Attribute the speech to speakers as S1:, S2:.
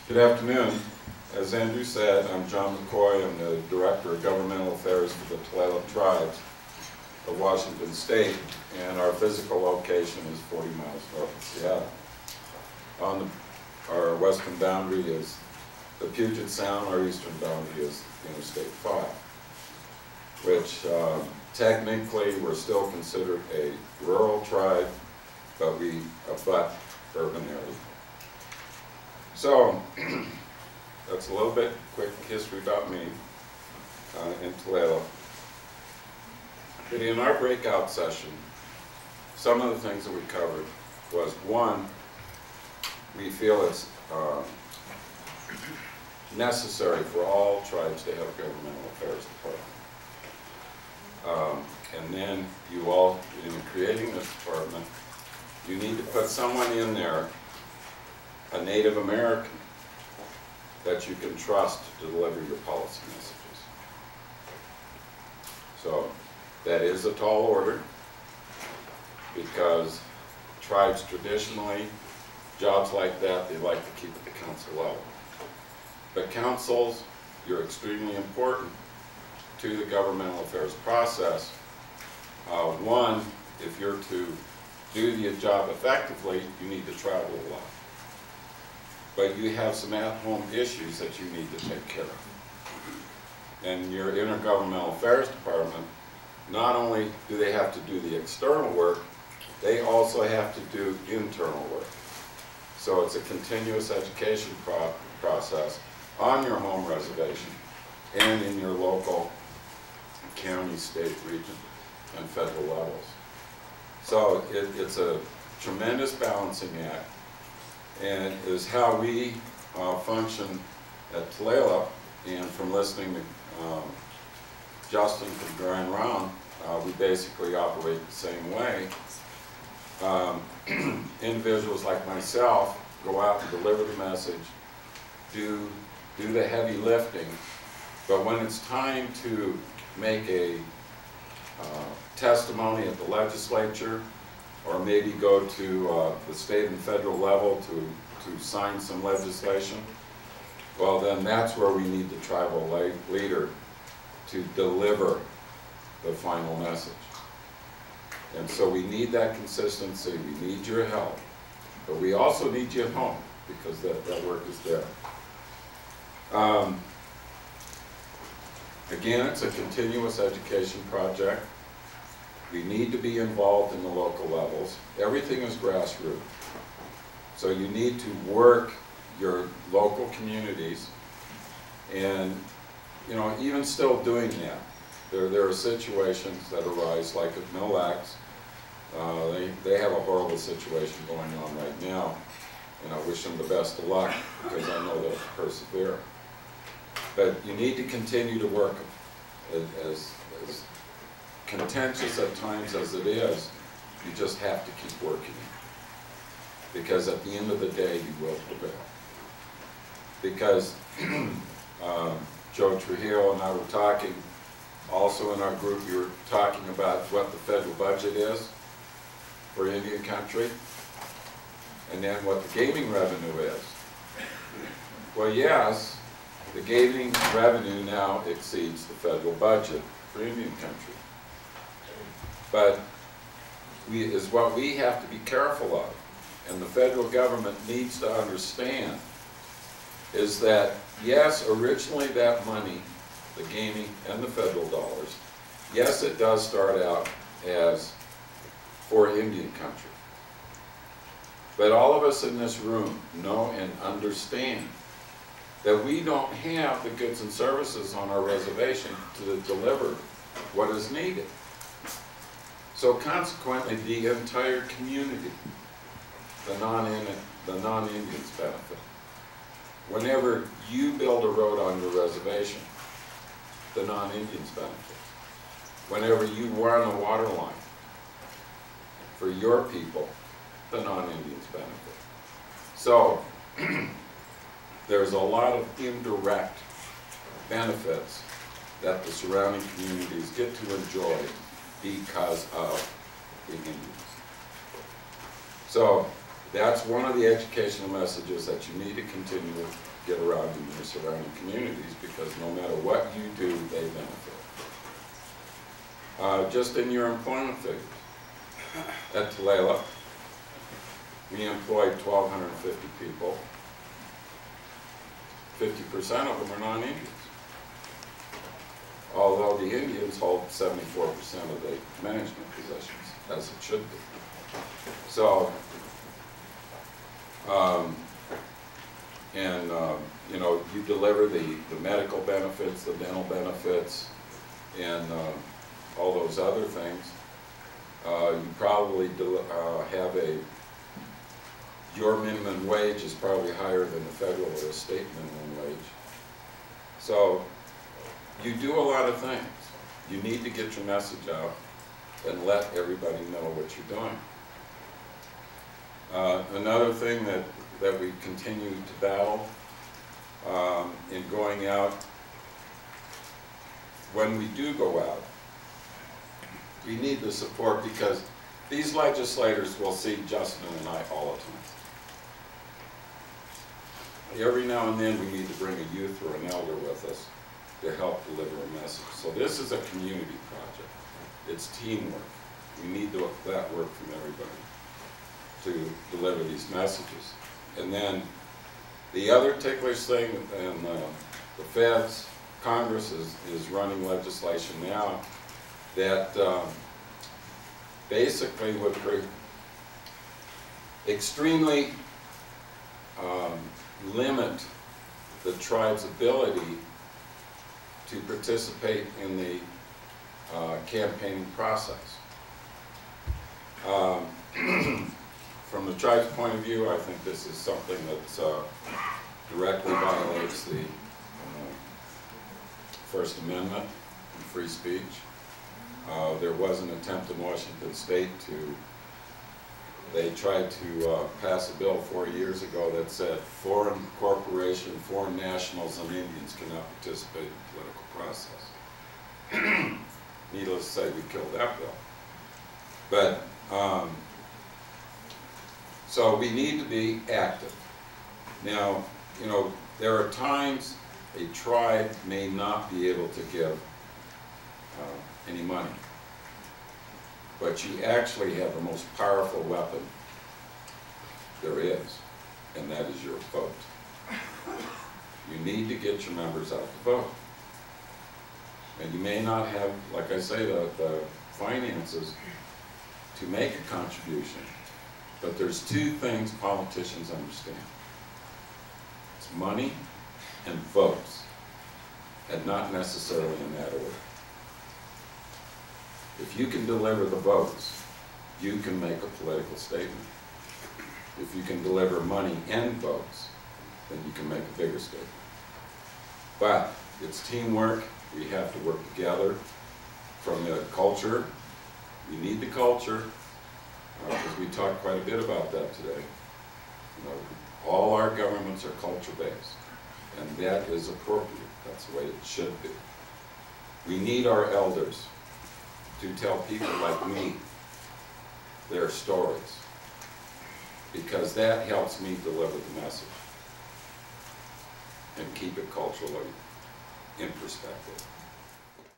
S1: Good afternoon. As Andrew said, I'm John McCoy. I'm the Director of Governmental Affairs for the Tulalip Tribes of Washington State, and our physical location is 40 miles north of Seattle. On our western boundary is the Puget Sound. Our eastern boundary is Interstate 5, which technically we're still considered a rural tribe, but we abut urban areas. So, that's a little bit quick history about me in Tulalip. But in our breakout session, some of the things that we covered was, one, we feel it's necessary for all tribes to have a governmental affairs department. And then you all, in creating this department, you need to put someone in there, a Native American, that you can trust to deliver your policy messages. So that is a tall order, because tribes traditionally, jobs like that, they like to keep at the council level. But councils, you're extremely important to the governmental affairs process. One, if you're to do the job effectively, you need to travel a lot. But you have some at-home issues that you need to take care of. And your intergovernmental affairs department, not only do they have to do the external work, they also have to do internal work. So it's a continuous education process on your home reservation and in your local county, state, region, and federal levels. So it's a tremendous balancing act, and is how we function at Tulalip. And from listening to Justin from Grand Round, we basically operate the same way. Individuals like myself go out and deliver the message, do the heavy lifting, but when it's time to make a testimony at the legislature, or maybe go to the state and federal level to sign some legislation, well then that's where we need the tribal leader to deliver the final message. And so we need that consistency, we need your help, but we also need you at home, because that work is there. Again, it's a continuous education project. We need to be involved in the local levels. Everything is grassroots. So you need to work your local communities, and even still doing that, there are situations that arise, like at Mille Lacs. They have a horrible situation going on right now, and I wish them the best of luck, because I know they'll persevere. But you need to continue to work as contentious at times as it is. You just have to keep working, because at the end of the day you will prevail. Because Joe Trujillo and I were talking, also in our group, we were talking about what the federal budget is for Indian country, and then what the gaming revenue is. Well, yes, the gaming revenue now exceeds the federal budget for Indian country. But is what we have to be careful of, and the federal government needs to understand, is that, yes, originally that money, the gaming and the federal dollars, yes, it does start out as for Indian country. But all of us in this room know and understand that we don't have the goods and services on our reservation to deliver what is needed. So consequently, the entire community, the non-Indians benefit. Whenever you build a road on your reservation, the non-Indians benefit. Whenever you run a water line for your people, the non-Indians benefit. So there's a lot of indirect benefits that the surrounding communities get to enjoy because of the Indians. So That's one of the educational messages that you need to continue to get around in your surrounding communities, because no matter what you do, they benefit. Just in your employment figures, at Tulalip, we employed 1,250 people. 50% of them are non-Indians, although the Indians hold 74% of the management positions, as it should be. So, you know, you deliver the medical benefits, the dental benefits, and all those other things. You probably have your minimum wage is probably higher than the federal or state minimum wage. So you do a lot of things. You need to get your message out and let everybody know what you're doing. Another thing that we continue to battle in going out, when we do go out, we need the support, because these legislators will see Justin and I all the time. Every now and then we need to bring a youth or an elder with us to help deliver a message. So this is a community project. It's teamwork. We need that work from everybody to deliver these messages. And then the other ticklish thing, and the feds, Congress is running legislation now that basically would extremely limit the tribe's ability to participate in the campaigning process. From the tribe's point of view, I think this is something that directly violates the First Amendment and free speech. There was an attempt in Washington State they tried to pass a bill 4 years ago that said foreign corporations, foreign nationals, and Indians cannot participate in the political process. Needless to say, we killed that bill. But, so we need to be active. Now, you know, there are times a tribe may not be able to give any money, but you actually have the most powerful weapon there is, and that is your vote. You need to get your members out to vote. And you may not have, like I say, the finances to make a contribution, but there's two things politicians understand. It's money and votes, and not necessarily in that order. If you can deliver the votes, you can make a political statement. If you can deliver money and votes, then you can make a bigger statement. But it's teamwork. We have to work together. From the culture, we need the culture, because we talked quite a bit about that today. You know, all our governments are culture-based, and that is appropriate. That's the way it should be. We need our elders to tell people like me their stories, because that helps me deliver the message and keep it culturally in perspective.